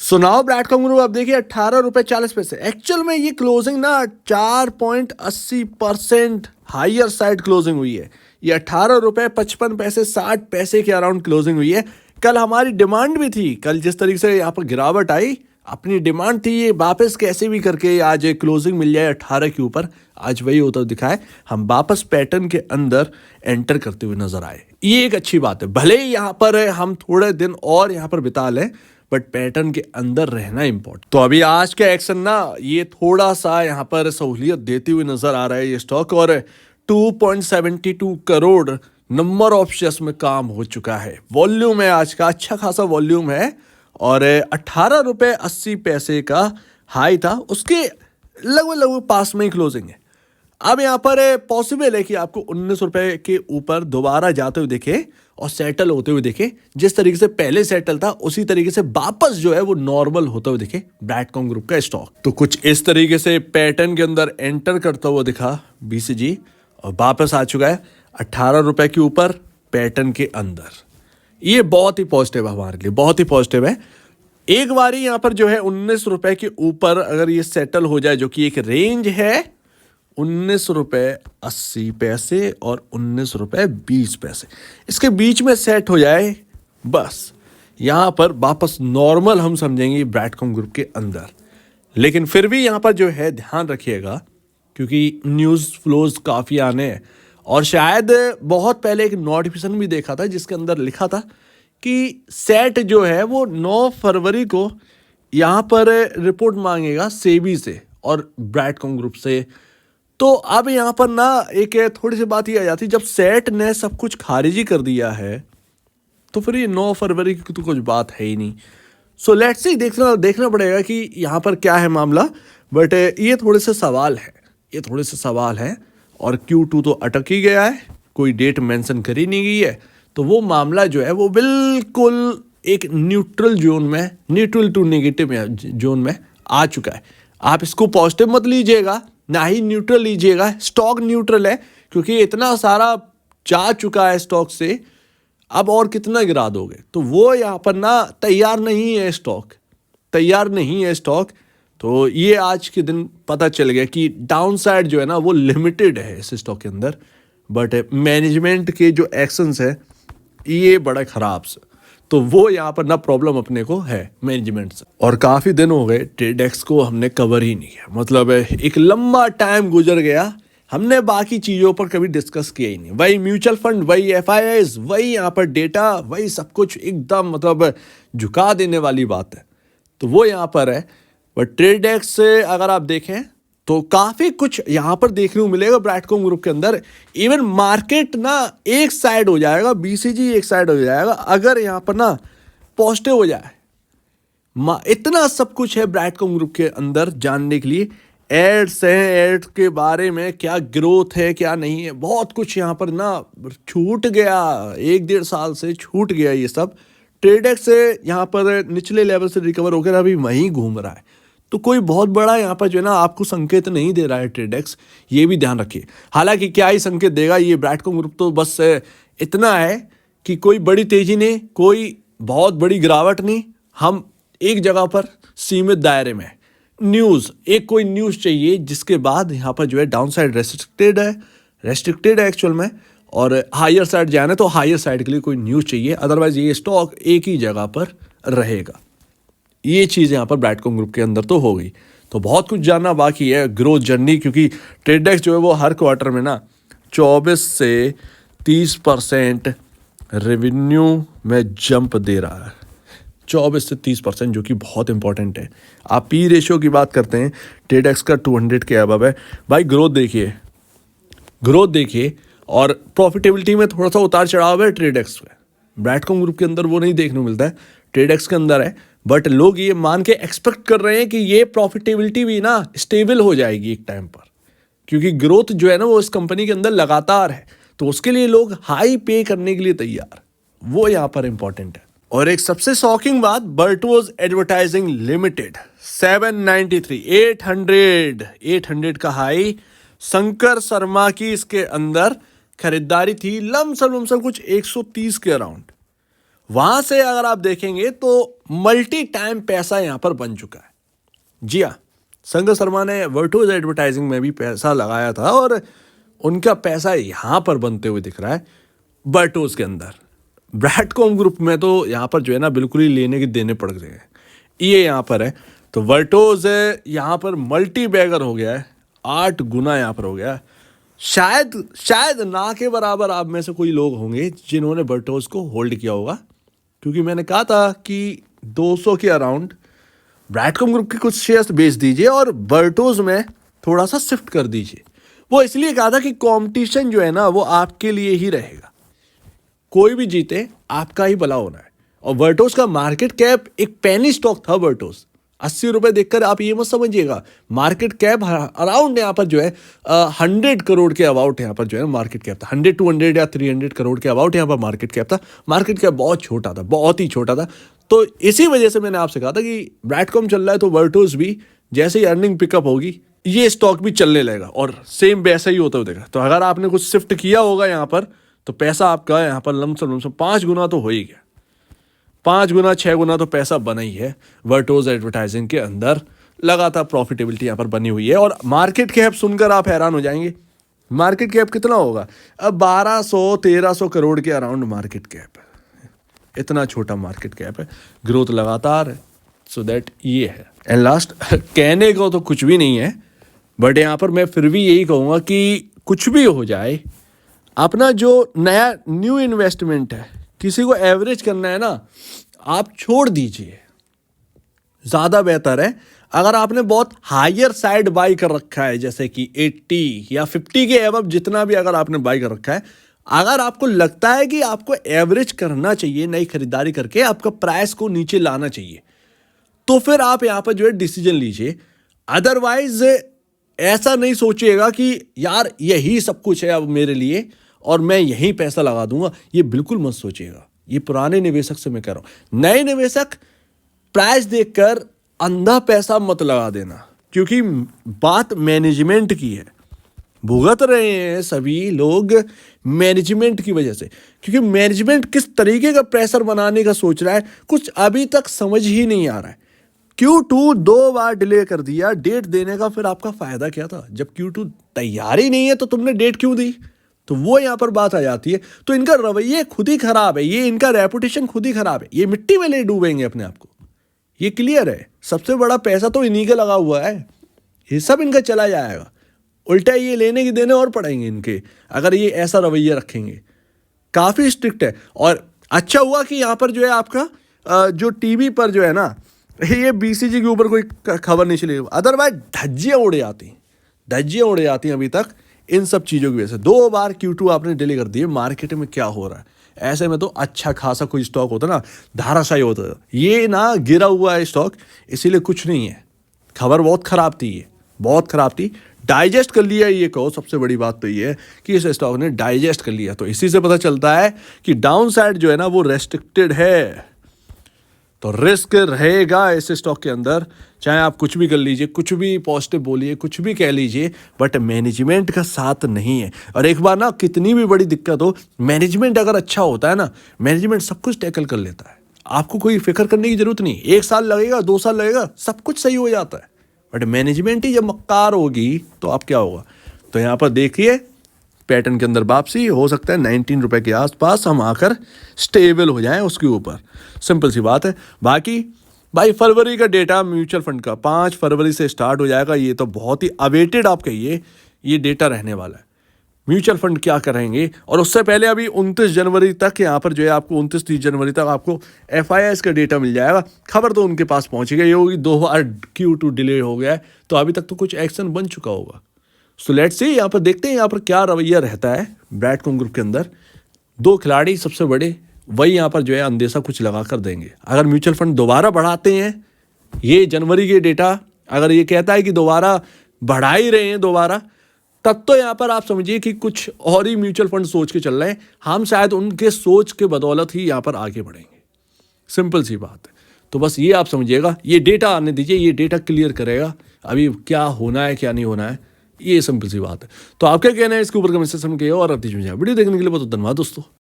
सुनाओ ब्रैडकॉम ग्रुप। अब देखिए 18 रुपये 40 पैसे। एक्चुअल में ये क्लोजिंग ना 4.80% हाइयर साइड क्लोजिंग हुई है। ये 18 रुपये 55 पैसे 60 पैसे के अराउंड क्लोजिंग हुई है। कल हमारी डिमांड भी थी। कल जिस तरीके से यहाँ पर गिरावट आई, अपनी डिमांड थी ये वापस कैसे भी करके आज क्लोजिंग मिल जाए 18 के ऊपर। आज वही होता दिखाए, हम वापस पैटर्न के अंदर एंटर करते हुए नजर आए। ये एक अच्छी बात है। भले ही यहाँ पर हम थोड़े दिन और यहाँ पर बिता लें, बट पैटर्न के अंदर रहना इंपॉर्टेंट। तो अभी आज का एक्शन ना ये थोड़ा सा यहाँ पर सहूलियत देते हुए नजर आ रहा है ये स्टॉक, और 2.72 करोड़ नंबर ऑफ शेयर्स में काम हो चुका है। वॉल्यूम है आज का अच्छा खासा वॉल्यूम है, और 18 रुपये 80 पैसे का हाई था, उसके लगभग पास में ही क्लोजिंग है। अब यहाँ पर पॉसिबल है कि आपको 19 रुपए के ऊपर दोबारा जाते हुए देखे और सेटल होते हुए देखे। जिस तरीके से पहले सेटल था उसी तरीके से वापस जो है वो नॉर्मल होता हुए दिखे ब्रैडकॉम ग्रुप का स्टॉक। तो कुछ इस तरीके से पैटर्न के अंदर एंटर करता हुआ दिखा बीसीजी, और वापस आ चुका है 18 रुपए के ऊपर पैटर्न के अंदर। ये बहुत ही पॉजिटिव है हमारे लिए, बहुत ही पॉजिटिव है। एक बार यहाँ पर जो है 19 रुपए के ऊपर अगर ये सेटल हो जाए, जो कि एक रेंज है 19 रुपये 80 पैसे और 19 रुपये 20 पैसे, इसके बीच में सेट हो जाए, बस यहाँ पर वापस नॉर्मल हम समझेंगे ब्रैडकॉम ग्रुप के अंदर। लेकिन फिर भी यहाँ पर जो है ध्यान रखिएगा, क्योंकि न्यूज़ फ्लोज काफ़ी आने हैं। और शायद बहुत पहले एक नोटिफिकेशन भी देखा था जिसके अंदर लिखा था कि सेट जो है वो 9 फरवरी को यहाँ पर रिपोर्ट मांगेगा सेबी से और ब्रैडकॉम ग्रुप से। तो अब यहाँ पर ना एक थोड़ी सी बात ये आ जाती है, जब सेट ने सब कुछ खारिजी कर दिया है तो फिर ये 9 फरवरी की तो कुछ बात है ही नहीं। सो लेट्स सी, देखना पड़ेगा कि यहाँ पर क्या है मामला। बट ये थोड़े से सवाल है, और Q2 तो अटक ही गया है, कोई डेट मेंशन करी नहीं गई है। तो वो मामला जो है वो बिल्कुल एक न्यूट्रल जोन में, न्यूट्रल टू नेगेटिव जोन में आ चुका है। आप इसको पॉजिटिव मत लीजिएगा, ना ही न्यूट्रल लीजिएगा। स्टॉक न्यूट्रल है क्योंकि इतना सारा जा चुका है स्टॉक से, अब और कितना गिरा दोगे। तो वो यहाँ पर ना तैयार नहीं है स्टॉक। तो ये आज के दिन पता चल गया कि डाउन साइड जो है ना वो लिमिटेड है इस स्टॉक के अंदर। बट मैनेजमेंट के जो एक्शंस है ये बड़ा खराब से, तो वो यहाँ पर ना प्रॉब्लम अपने को है मैनेजमेंट से। और काफ़ी दिन हो गए ट्रेडेक्स को हमने कवर ही नहीं किया, मतलब एक लंबा टाइम गुजर गया, हमने बाकी चीज़ों पर कभी डिस्कस किया ही नहीं। वही म्यूचुअल फंड, वही FIIs, वही यहाँ पर डेटा, वही सब कुछ एकदम मतलब झुका देने वाली बात है। तो वो यहाँ पर है। बट ट्रेडेक्स से अगर आप देखें तो काफ़ी कुछ यहाँ पर देखने को मिलेगा ब्रैडकॉम ग्रुप के अंदर। इवन मार्केट ना एक साइड हो जाएगा, BCG एक साइड हो जाएगा अगर यहाँ पर ना पॉजिटिव हो जाए। इतना सब कुछ है ब्रैडकॉम ग्रुप के अंदर जानने के लिए। एड्स हैं, एड्स के बारे में क्या ग्रोथ है क्या नहीं है, बहुत कुछ यहाँ पर ना छूट गया, 1-1.5 साल से छूट गया ये सब। ट्रेडेक्स से यहाँ पर निचले लेवल से रिकवर होकर अभी वहीं घूम रहा है। तो कोई बहुत बड़ा यहाँ पर जो है ना आपको संकेत नहीं दे रहा है ट्रेडेक्स, ये भी ध्यान रखिए। हालांकि क्या ही संकेत देगा ये ब्रैडकॉम ग्रुप, तो बस इतना है कि कोई बड़ी तेजी नहीं, कोई बहुत बड़ी गिरावट नहीं, हम एक जगह पर सीमित दायरे में। कोई न्यूज़ चाहिए जिसके बाद यहाँ पर जो है डाउन साइड रेस्ट्रिक्टेड है एक्चुअल में, और हायर साइड जाना तो हायर साइड के लिए कोई न्यूज़ चाहिए, अदरवाइज ये स्टॉक एक ही जगह पर रहेगा। ये चीज़ यहाँ पर ब्रैडकॉम ग्रुप के अंदर तो हो गई। तो बहुत कुछ जानना बाकी है ग्रोथ जर्नी, क्योंकि ट्रेडेक्स जो है वो हर क्वार्टर में ना 24 से 30% रेवेन्यू में जंप दे रहा है, 24 से 30%, जो कि बहुत इंपॉर्टेंट है। आप P रेशियो की बात करते हैं, ट्रेडेक्स का 200 के अबव है। भाई ग्रोथ देखिए, और प्रॉफिटेबिलिटी में थोड़ा सा उतार चढ़ाव है ट्रेडेक्स में। ब्रैडकॉम ग्रुप के अंदर वो नहीं देखने को मिलता है, ट्रेडेक्स के अंदर है। बट लोग ये मान के एक्सपेक्ट कर रहे हैं कि ये प्रॉफिटेबिलिटी भी ना स्टेबल हो जाएगी एक टाइम पर, क्योंकि ग्रोथ जो है ना वो इस कंपनी के अंदर लगातार है। तो उसके लिए लोग हाई पे करने के लिए तैयार, वो यहाँ पर इंपॉर्टेंट है। और एक सबसे शॉकिंग बात, बर्टोज एडवर्टाइजिंग लिमिटेड 793 800 का हाई। शंकर शर्मा की इसके अंदर खरीदारी थी लमसम कुछ 130 के अराउंड। वहां से अगर आप देखेंगे तो मल्टी टाइम पैसा यहाँ पर बन चुका है। जी हाँ, संजय शर्मा ने वर्टोज एडवर्टाइजिंग में भी पैसा लगाया था और उनका पैसा यहाँ पर बनते हुए दिख रहा है वर्टोज के अंदर। ब्रैडकॉम ग्रुप में तो यहाँ पर जो है ना बिल्कुल ही लेने के देने पड़ गए हैं। ये यहाँ पर है तो वर्टोज यहाँ पर मल्टी बैगर हो गया है, 8 गुना यहाँ पर हो गया है। शायद ना के बराबर आप में से कोई लोग होंगे जिन्होंने वर्टोज को होल्ड किया होगा, क्योंकि मैंने कहा था कि 200 के अराउंड ब्रैडकॉम ग्रुप के कुछ शेयर्स बेच दीजिए और वर्टोज में थोड़ा सा शिफ्ट कर दीजिए। वो इसलिए कहा था कि कंपटीशन जो है ना वो आपके लिए ही रहेगा, कोई भी जीते आपका ही भला होना है। और वर्टोज का मार्केट कैप एक पेनी स्टॉक था। वर्टोज 80 रुपए देखकर आप ये मत समझिएगा, मार्केट कैप अराउंड यहाँ पर जो है 100 करोड़ के अबाउट यहाँ पर जो है मार्केट कैप था। 100 200 या 300 करोड़ के अबाउट यहाँ पर मार्केट कैप था। मार्केट कैप बहुत छोटा था, बहुत ही छोटा था। तो इसी वजह से मैंने आपसे कहा था कि ब्रैडकॉम चल रहा है तो वर्टोज भी जैसे ही अर्निंग पिकअप होगी ये स्टॉक भी चलने लगेगा और सेम वैसा ही होता हुआ। तो अगर आपने कुछ शिफ्ट किया होगा यहाँ पर तो पैसा आपका यहाँ पर लमसम 5 गुना तो हो ही गया, 5 गुना 6 गुना तो पैसा बना ही है। वर्टोज एडवर्टाइजिंग के अंदर लगातार प्रॉफिटेबिलिटी यहाँ पर बनी हुई है। और मार्केट कैप सुनकर आप हैरान हो जाएंगे, मार्केट कैप कितना होगा अब 1200-1300 करोड़ के अराउंड मार्केट कैप है। इतना छोटा मार्केट कैप है, ग्रोथ लगातार है। सो दैट ये है। एंड लास्ट कहने को तो कुछ भी नहीं है, बट यहाँ पर मैं फिर भी यही कहूँगा कि कुछ भी हो जाए अपना जो नया न्यू इन्वेस्टमेंट है किसी को एवरेज करना है ना, आप छोड़ दीजिए, ज़्यादा बेहतर है। अगर आपने बहुत हायर साइड बाई कर रखा है जैसे कि 80 या 50 के एवब जितना भी अगर आपने बाई कर रखा है, अगर आपको लगता है कि आपको एवरेज करना चाहिए नई खरीदारी करके, आपका प्राइस को नीचे लाना चाहिए, तो फिर आप यहाँ पर जो है डिसीजन लीजिए। अदरवाइज ऐसा नहीं सोचिएगा कि यार यही सब कुछ है अब मेरे लिए और मैं यहीं पैसा लगा दूंगा, ये बिल्कुल मत सोचिएगा। ये पुराने निवेशक से मैं कह रहा हूं, नए निवेशक प्राइस देखकर अंधा पैसा मत लगा देना, क्योंकि बात मैनेजमेंट की है। भुगत रहे हैं सभी लोग मैनेजमेंट की वजह से, क्योंकि मैनेजमेंट किस तरीके का प्रेशर बनाने का सोच रहा है कुछ अभी तक समझ ही नहीं आ रहा है। Q2 2 बार डिले कर दिया डेट देने का, फिर आपका फायदा क्या था? जब Q2 तैयार ही नहीं है तो तुमने डेट क्यों दी? तो वो यहाँ पर बात आ जाती है। तो इनका रवैये खुद ही खराब है, ये इनका रेपुटेशन खुद ही खराब है, ये मिट्टी में ले डूबेंगे अपने आप को, ये क्लियर है। सबसे बड़ा पैसा तो इन्हीं का लगा हुआ है, ये सब इनका चला जाएगा। उल्टा ये लेने की देने और पड़ेंगे इनके, अगर ये ऐसा रवैया रखेंगे। काफ़ी स्ट्रिक्ट है। और अच्छा हुआ कि यहाँ पर जो है आपका जो टीवी पर जो है ना, ये BCG के ऊपर कोई खबर नहीं चली, अदरवाइज धज्जियाँ उड़ जाती हैं अभी तक इन सब चीज़ों की वजह से। 2 बार Q2 आपने डिले कर दिए। मार्केट में क्या हो रहा है? ऐसे में तो अच्छा खासा कोई स्टॉक होता ना, धाराशायी होता। ये ना गिरा हुआ है स्टॉक, इसीलिए कुछ नहीं है। खबर बहुत ख़राब थी, ये बहुत ख़राब थी। डाइजेस्ट कर लिया ये कहो, सबसे बड़ी बात तो ये है कि इस स्टॉक ने डाइजेस्ट कर लिया। तो इसी से पता चलता है कि डाउन साइड जो है ना वो रेस्ट्रिक्टेड है, तो रिस्क रहेगा इस स्टॉक के अंदर। चाहे आप कुछ भी कर लीजिए, कुछ भी पॉजिटिव बोलिए, कुछ भी कह लीजिए, बट मैनेजमेंट का साथ नहीं है। और एक बार ना कितनी भी बड़ी दिक्कत हो, मैनेजमेंट अगर अच्छा होता है ना, मैनेजमेंट सब कुछ टैकल कर लेता है। आपको कोई फिक्र करने की जरूरत नहीं। 1 साल लगेगा, 2 साल लगेगा, सब कुछ सही हो जाता है। बट मैनेजमेंट ही जब मक्कार होगी तो आप क्या होगा? तो यहाँ पर देखिए पैटर्न के अंदर वापसी हो सकता है 19 रुपए के आसपास हम आकर स्टेबल हो जाएं उसके ऊपर, सिंपल सी बात है। बाकी भाई फरवरी का डेटा म्यूचुअल फंड का 5 फरवरी से स्टार्ट हो जाएगा। ये तो बहुत ही अवेटेड आप कहिए ये डेटा रहने वाला है। म्यूचुअल फंड क्या करेंगे, और उससे पहले अभी 29 जनवरी तक यहाँ पर जो है आपको 29-30 जनवरी तक आपको FIS का डेटा मिल जाएगा। खबर तो उनके पास पहुँची गई होगी, 2 बार Q2 डिले हो गया है तो अभी तक तो कुछ एक्शन बन चुका होगा। सो लेट्स सी, यहाँ पर देखते हैं यहाँ पर क्या रवैया रहता है ब्रैडकॉम ग्रुप के अंदर। 2 खिलाड़ी सबसे बड़े, वही यहाँ पर जो है अंदेशा कुछ लगा कर देंगे। अगर म्यूचुअल फंड दोबारा बढ़ाते हैं, ये जनवरी के डेटा अगर ये कहता है कि दोबारा बढ़ा ही रहे हैं दोबारा, तब तो यहाँ पर आप समझिए कि कुछ और ही म्यूचुअल फंड सोच के चल रहे हैं। हम शायद उनके सोच के बदौलत ही यहाँ पर आगे बढ़ेंगे, सिंपल सी बात है। तो बस ये आप समझिएगा, ये डेटा आने दीजिए, ये डेटा क्लियर करेगा अभी क्या होना है क्या नहीं होना है, ये सिंपल सी बात है। तो आप क्या कहना है इसके ऊपर कमेंट सेक्शन में कहिए। और अब वीडियो देखने के लिए बहुत धन्यवाद दोस्तों।